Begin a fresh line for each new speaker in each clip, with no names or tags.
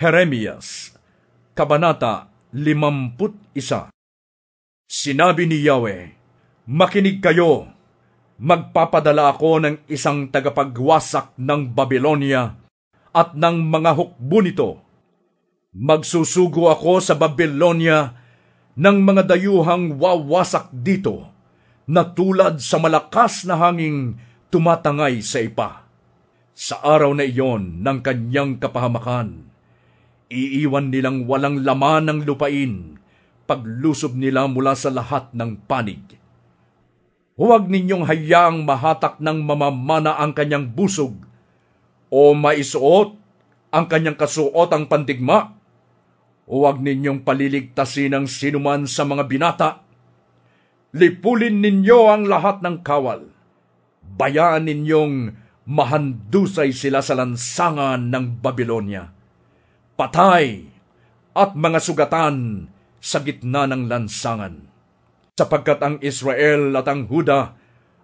Jeremias, Kabanata 51. Sinabi ni Yahweh, "Makinig kayo, magpapadala ako ng isang tagapagwasak ng Babylonia at ng mga hukbo nito. Magsusugo ako sa Babylonia ng mga dayuhang wawasak dito, na tulad sa malakas na hanging tumatangay sa ipa. Sa araw na iyon ng kanyang kapahamakan, iiwan nilang walang laman ng lupain, paglusob nila mula sa lahat ng panig. Huwag ninyong hayaang mahatak ng mamamana ang kanyang busog, o maisuot ang kanyang kasuotang pandigma. Huwag ninyong paliligtasin ang sinuman sa mga binata. Lipulin ninyo ang lahat ng kawal. Bayaan ninyong mahandusay sila sa lansangan ng Babylonia. Patay at mga sugatan sa gitna ng lansangan. Sapagkat ang Israel at ang Huda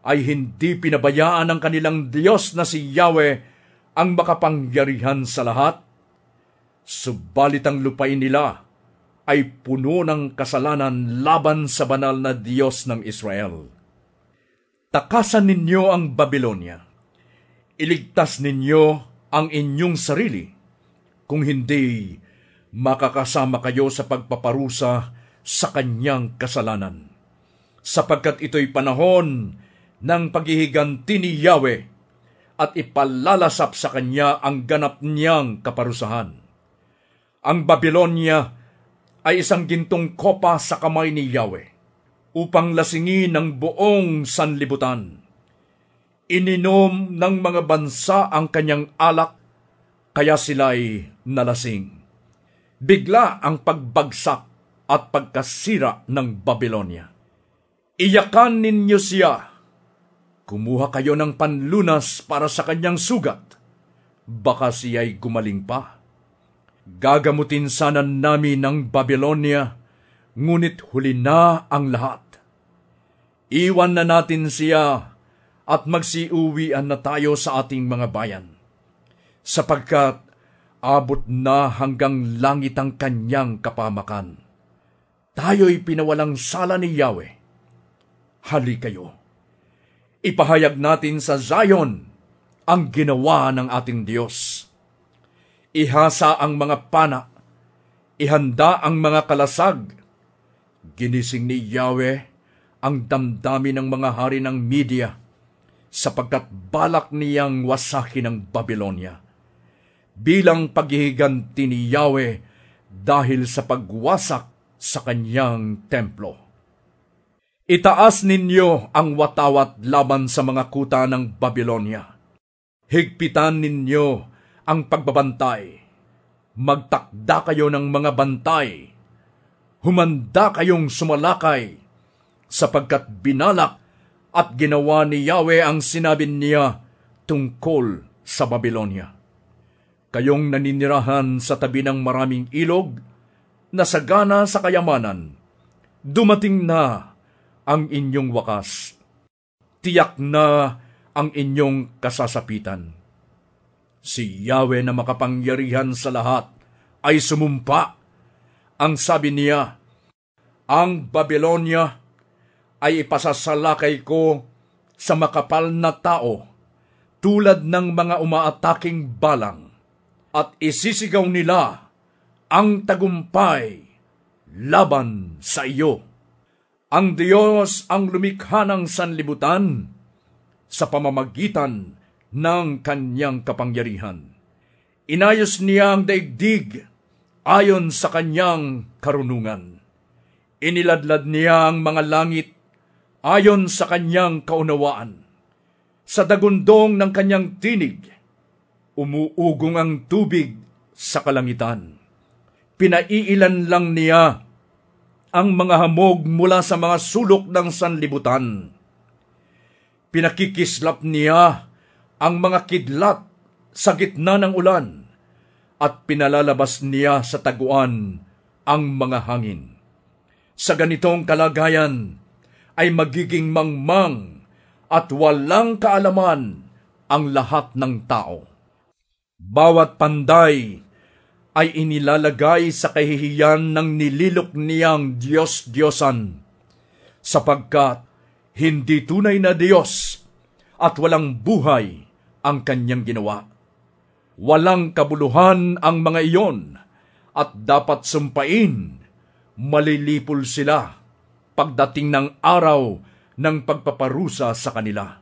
ay hindi pinabayaan ng kanilang Diyos na si Yahweh ang makapangyarihan sa lahat. Subalit ang lupain nila ay puno ng kasalanan laban sa banal na Diyos ng Israel. Takasan ninyo ang Babylonia. Iligtas ninyo ang inyong sarili. Kung hindi, makakasama kayo sa pagpaparusa sa kanyang kasalanan. Sapagkat ito'y panahon ng paghihiganti ni Yahweh at ipalalasap sa kanya ang ganap niyang kaparusahan. Ang Babylonia ay isang gintong kopa sa kamay ni Yahweh upang lasingin ang buong sanlibutan. Ininom ng mga bansa ang kanyang alak, kaya sila'y nalasing. Bigla ang pagbagsak at pagkasira ng Babylonia. Iyakan ninyo siya. Kumuha kayo ng panlunas para sa kanyang sugat. Baka siya'y gumaling pa. Gagamutin sana namin ng Babylonia, ngunit huli na ang lahat. Iwan na natin siya at magsiuwian na tayo sa ating mga bayan, sapagkat abot na hanggang langit ang kanyang kapamakan. Tayo'y pinawalang sala ni Yahweh. Hali kayo. Ipahayag natin sa Zion ang ginawa ng ating Diyos. Ihasa ang mga pana, ihanda ang mga kalasag. Ginising ni Yahweh ang damdamin ng mga hari ng Media, sapagkat balak niyang wasakin ang Babylonia bilang paghihiganti ni Yahweh dahil sa pagwasak sa kanyang templo. Itaas ninyo ang watawat laban sa mga kuta ng Babylonia. Higpitan ninyo ang pagbabantay. Magtakda kayo ng mga bantay. Humanda kayong sumalakay, sapagkat binalak at ginawa ni Yahweh ang sinabi niya tungkol sa Babylonia. Kayong naninirahan sa tabi ng maraming ilog, nasagana sa kayamanan, dumating na ang inyong wakas. Tiyak na ang inyong kasasapitan. Si Yahweh na makapangyarihan sa lahat ay sumumpa. Ang sabi niya, ang Babylonia ay ipasasalakay ko sa makapal na tao, tulad ng mga umaataking balang, at isisigaw nila ang tagumpay laban sa iyo. Ang Diyos ang lumikha ng sanlibutan sa pamamagitan ng kanyang kapangyarihan. Inayos niya ang daigdig ayon sa kanyang karunungan. Iniladlad niya ang mga langit ayon sa kanyang kaunawaan. Sa dagundong ng kanyang tinig, umuugong ang tubig sa kalangitan. Pinaiilan lang niya ang mga hamog mula sa mga sulok ng sanlibutan. Pinakikislap niya ang mga kidlat sa gitna ng ulan, at pinalalabas niya sa taguan ang mga hangin. Sa ganitong kalagayan ay magiging mangmang at walang kaalaman ang lahat ng tao. Bawat panday ay inilalagay sa kahihiyan ng nililok niyang Diyos-Diyosan, sapagkat hindi tunay na Diyos at walang buhay ang kanyang ginawa. Walang kabuluhan ang mga iyon at dapat sumpain, malilipol sila pagdating ng araw ng pagpaparusa sa kanila.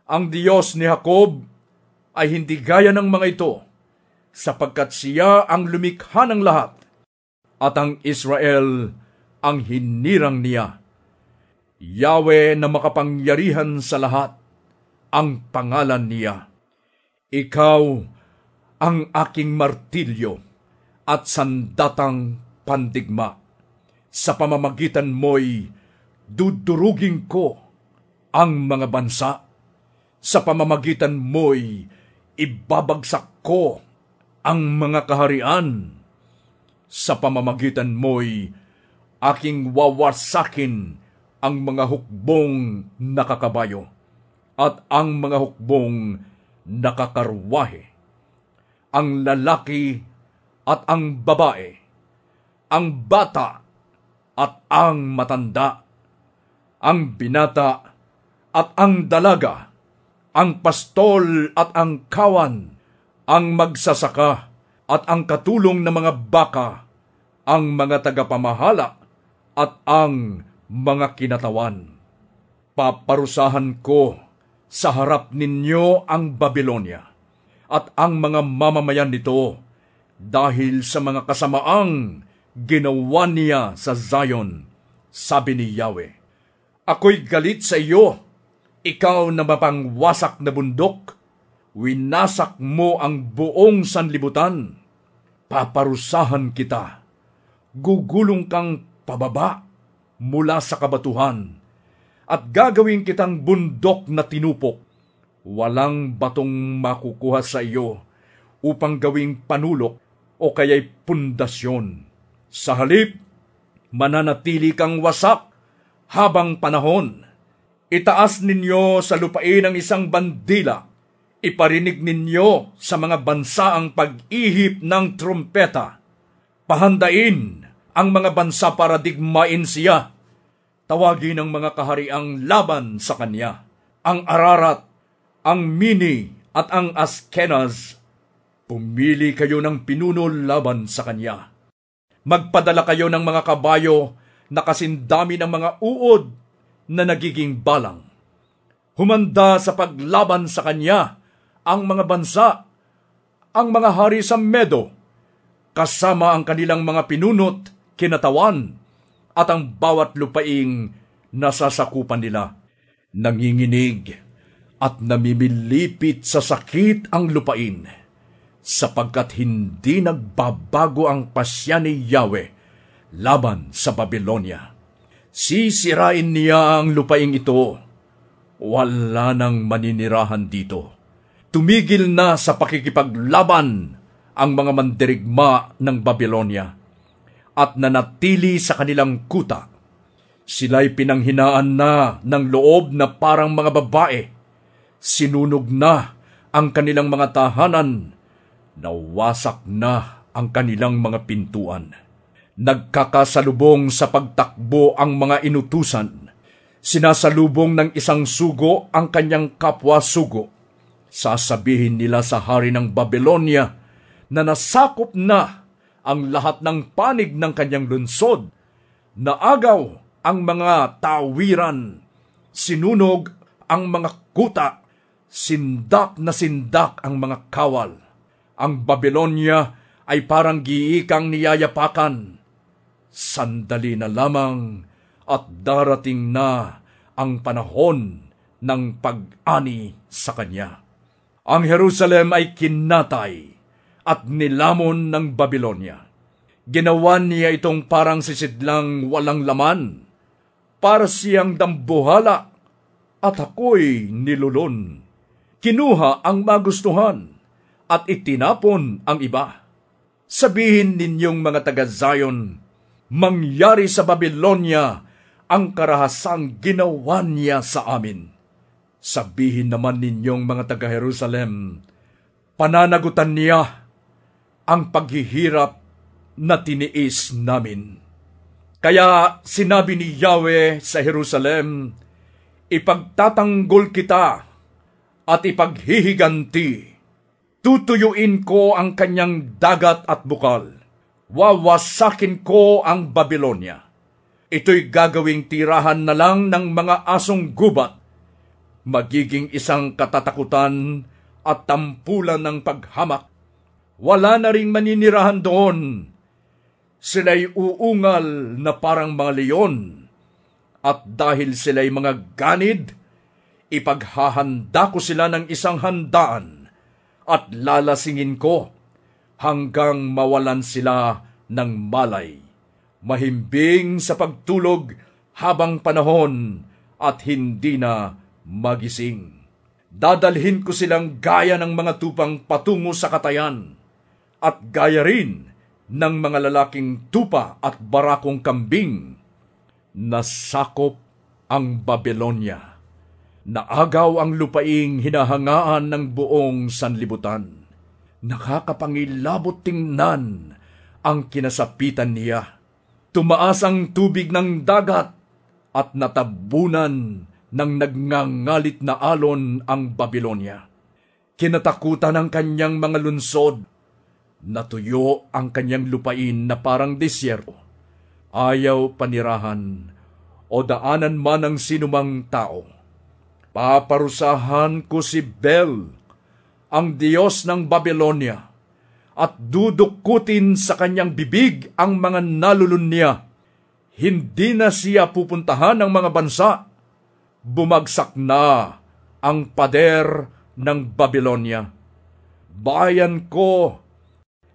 Ang Diyos ni Jacob ay hindi gaya ng mga ito, sapagkat siya ang lumikha ng lahat, at ang Israel ang hinirang niya. Yahweh na makapangyarihan sa lahat, ang pangalan niya. Ikaw ang aking martilyo at sandatang pandigma. Sa pamamagitan mo'y dudurugin ko ang mga bansa. Sa pamamagitan mo'y ibabagsak ko ang mga kaharian. Sa pamamagitan mo'y aking wawasakin ang mga hukbong nakakabayo at ang mga hukbong nakakarwahe, ang lalaki at ang babae, ang bata at ang matanda, ang binata at ang dalaga, ang pastol at ang kawan, ang magsasaka at ang katulong na mga baka, ang mga tagapamahala at ang mga kinatawan. Paparusahan ko sa harap ninyo ang Babylonia at ang mga mamamayan nito dahil sa mga kasamaang ginawa niya sa Zion, sabi ni Yahweh. Ako'y galit sa iyo, ikaw na mapangwasak na bundok. Winasak mo ang buong sanlibutan. Paparusahan kita. Gugulong kang pababa mula sa kabatuhan at gagawin kitang bundok na tinupok. Walang batong makukuha sa iyo upang gawing panulok o kaya'y pundasyon. Sa halip, mananatili kang wasak habang panahon. Itaas ninyo sa lupain ang isang bandila. Iparinig ninyo sa mga bansa ang pag-ihip ng trumpeta. Pahandain ang mga bansa para digmain siya. Tawagin ang mga kahariang laban sa kanya. Ang Ararat, ang Mini at ang Askenaz. Pumili kayo ng pinuno laban sa kanya. Magpadala kayo ng mga kabayo na kasindami ng mga uod na nagiging balang. Humanda sa paglaban sa kanya ang mga bansa, ang mga hari sa Medo, kasama ang kanilang mga pinunot, kinatawan, at ang bawat lupaing nasasakupan nila. Nanginginig at namimilipit sa sakit ang lupain, sapagkat hindi nagbabago ang pasya ni Yahweh laban sa Babylonia. Sisirain niya ang lupaing ito. Wala nang maninirahan dito. Tumigil na sa pakikipaglaban ang mga mandirigma ng Babylonia at nanatili sa kanilang kuta. Sila'y pinanghinaan na ng loob na parang mga babae. Sinunog na ang kanilang mga tahanan. Nawasak na ang kanilang mga pintuan. Nagkakasalubong sa pagtakbo ang mga inutusan. Sinasalubong ng isang sugo ang kanyang kapwa-sugo. Sasabihin nila sa hari ng Babylonia na nasakop na ang lahat ng panig ng kanyang lungsod. Naagaw ang mga tawiran, sinunog ang mga kuta, sindak na sindak ang mga kawal. Ang Babylonia ay parang giikang niyayapakan. Sandali na lamang at darating na ang panahon ng pag-ani sa kanya. Ang Jerusalem ay kinatay at nilamon ng Babylonia. Ginawa niya itong parang sisidlang walang laman, para siyang dambuhala, at ako'y nilulon. Kinuha ang magustuhan at itinapon ang iba. Sabihin ninyong mga taga-Zion, mangyari sa Babylonia ang karahasang ginawa niya sa amin. Sabihin naman ninyong mga taga-Jerusalem, pananagutan niya, ang paghihirap na tiniis namin. Kaya sinabi ni Yahweh sa Jerusalem, ipagtatanggol kita at ipaghihiganti. Tutuyuin ko ang kanyang dagat at bukal. Wawasakin ko ang Babylonia. Ito'y gagawing tirahan na lang ng mga asong gubat. Magiging isang katatakutan at tampulan ng paghamak. Wala na ring maninirahan doon. Sila'y uungal na parang mga leon. At dahil sila'y mga ganid, ipaghahanda ko sila ng isang handaan at lalasingin ko hanggang mawalan sila ng malay. Mahimbing sa pagtulog habang panahon at hindi na magising. Dadalhin ko silang gaya ng mga tupang patungo sa katayan at gaya rin ng mga lalaking tupa at barakong kambing. Nasakop ang Babylonia. Naagaw ang lupaing hinahangaan ng buong sanlibutan. Nakakapangilabot tingnan ang kinasapitan niya. Tumaas ang tubig ng dagat at natabunan ng nagngangalit na alon ang Babylonia. Kinatakutan ang kanyang mga lunsod. Natuyo ang kanyang lupain na parang disyerto. Ayaw panirahan o daanan man ng sinumang tao. Paparusahan ko si Bel, ang Diyos ng Babylonia, at dudukutin sa kanyang bibig ang mga nalulunya. Hindi na siya pupuntahan ng mga bansa. Bumagsak na ang pader ng Babylonia. Bayan ko,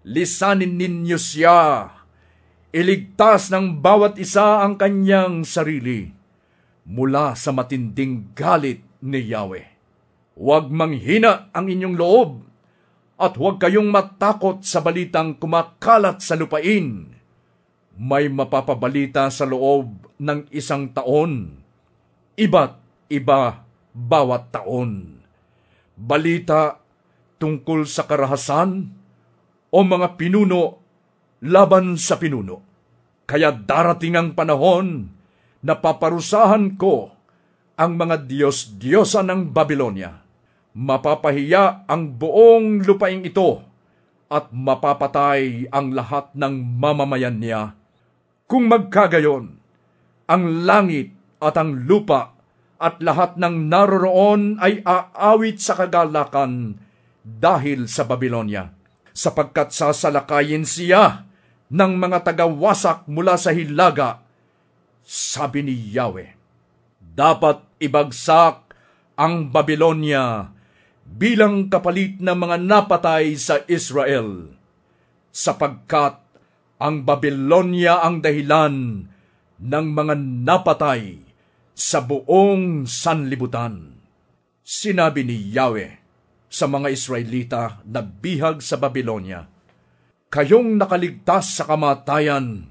lisanin ninyo siya. Iligtas ng bawat isa ang kanyang sarili mula sa matinding galit ni Yahweh. Huwag manghina ang inyong loob at huwag kayong matakot sa balitang kumakalat sa lupain. May mapapabalita sa loob ng 1 taon. Iba't iba bawat taon. Balita tungkol sa karahasan o mga pinuno laban sa pinuno. Kaya darating ang panahon na paparusahan ko ang mga Diyos-Diyosa ng Babylonia. Mapapahiya ang buong lupaing ito at mapapatay ang lahat ng mamamayan niya. Kung magkagayon, ang langit at ang lupa at lahat ng naroroon ay aawit sa kagalakan dahil sa Babylonia, sapagkat sasalakayin siya ng mga tagawasak mula sa hilaga, sabi ni Yahweh. Dapat ibagsak ang Babylonia bilang kapalit ng mga napatay sa Israel, sapagkat ang Babylonia ang dahilan ng mga napatay sa buong sanlibutan. Sinabi ni Yahweh sa mga Israelita na bihag sa Babylonia, kayong nakaligtas sa kamatayan,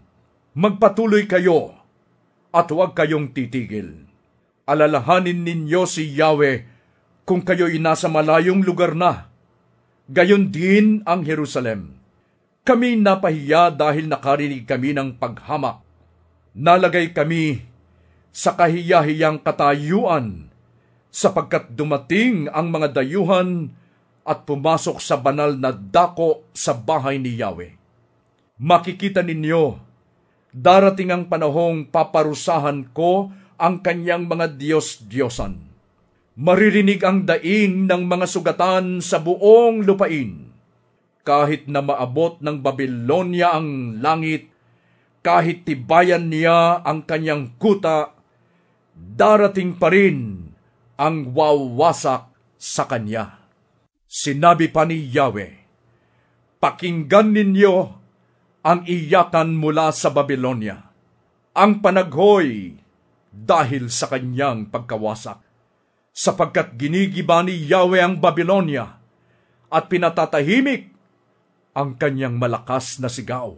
magpatuloy kayo at huwag kayong titigil. Alalahanin ninyo si Yahweh kung kayo'y nasa malayong lugar na. Gayon din ang Jerusalem. Kami napahiya dahil nakarinig kami ng paghamak. Nalagay kami sa kahiyahiyang katayuan sapagkat dumating ang mga dayuhan at pumasok sa banal na dako sa bahay ni Yahweh. Makikita ninyo, darating ang panahong paparusahan ko ang kanyang mga Diyos-Diyosan. Maririnig ang daing ng mga sugatan sa buong lupain. Kahit na maabot ng Babylonia ang langit, kahit tibayan niya ang kanyang kuta, darating pa rin ang wawasak sa kanya. Sinabi pa ni Yahweh, pakinggan ninyo ang iyakan mula sa Babylonia, ang panaghoy dahil sa kanyang pagkawasak, sapagkat ginigiba ni Yahweh ang Babylonia at pinatatahimik ang kanyang malakas na sigaw.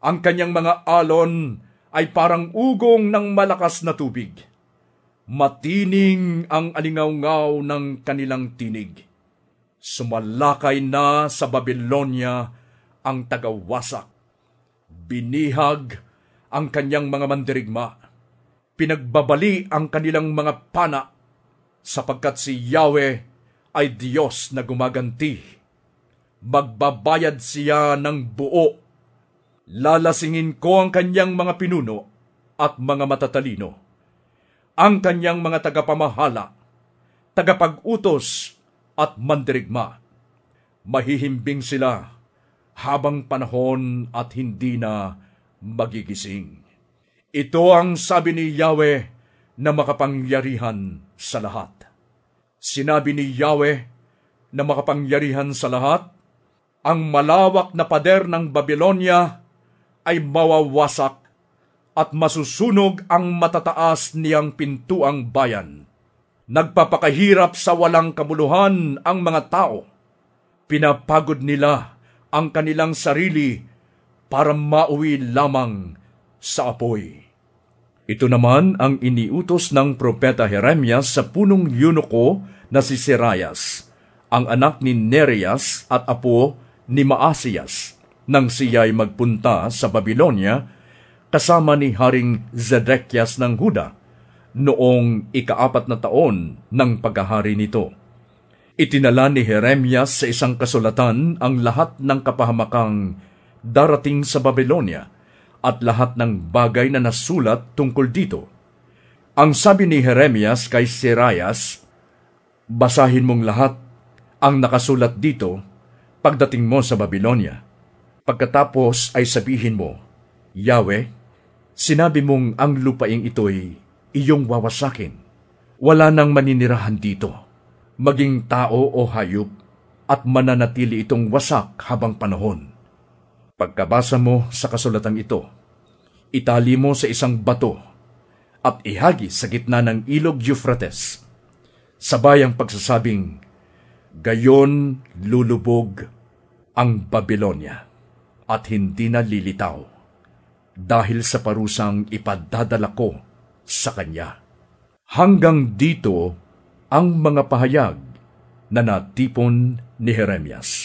Ang kanyang mga alon ay parang ugong ng malakas na tubig. Matining ang alingawngaw ng kanilang tinig. Sumalakay na sa Babylonia ang tagawasak. Binihag ang kanyang mga mandirigma. Pinagbabali ang kanilang mga pana, sapagkat si Yahweh ay Diyos na gumaganti. Magbabayad siya ng buo. Lalasingin ko ang kanyang mga pinuno at mga matatalino, ang kanyang mga tagapamahala, tagapag-utos at mandirigma. Mahihimbing sila habang panahon at hindi na magigising. Ito ang sabi ni Yahweh na makapangyarihan sa lahat. Sinabi ni Yahweh na makapangyarihan sa lahat, ang malawak na pader ng Babylonia ay mawawasak at masusunog ang matataas niyang pintuang bayan. Nagpapakahirap sa walang kabuluhan ang mga tao. Pinapagod nila ang kanilang sarili para mauwi lamang sa apoy. Ito naman ang iniutos ng propeta Jeremias sa punong eunuko na si Seraias, ang anak ni Nerias at apo ni Maasiyas, nang siya'y magpunta sa Babylonia kasama ni Haring Zedekias ng Huda noong 4 na taon ng paghahari nito. Itinala ni Jeremias sa isang kasulatan ang lahat ng kapahamakang darating sa Babylonia at lahat ng bagay na nasulat tungkol dito. Ang sabi ni Jeremias kay Seraias, basahin mong lahat ang nakasulat dito pagdating mo sa Babylonia. Pagkatapos ay sabihin mo, Yahweh, sinabi mong ang lupaing ito'y iyong wawasakin. Wala nang maninirahan dito, maging tao o hayop, at mananatili itong wasak habang panahon. Pagkabasa mo sa kasulatang ito, itali mo sa isang bato at ihagi sa gitna ng ilog Euphrates. Sabay ang pagsasabing, gayon lulubog ang Babylonia at hindi na lilitaw dahil sa parusang ipadadala ko sa kanya. Hanggang dito ang mga pahayag na natipon ni Jeremias.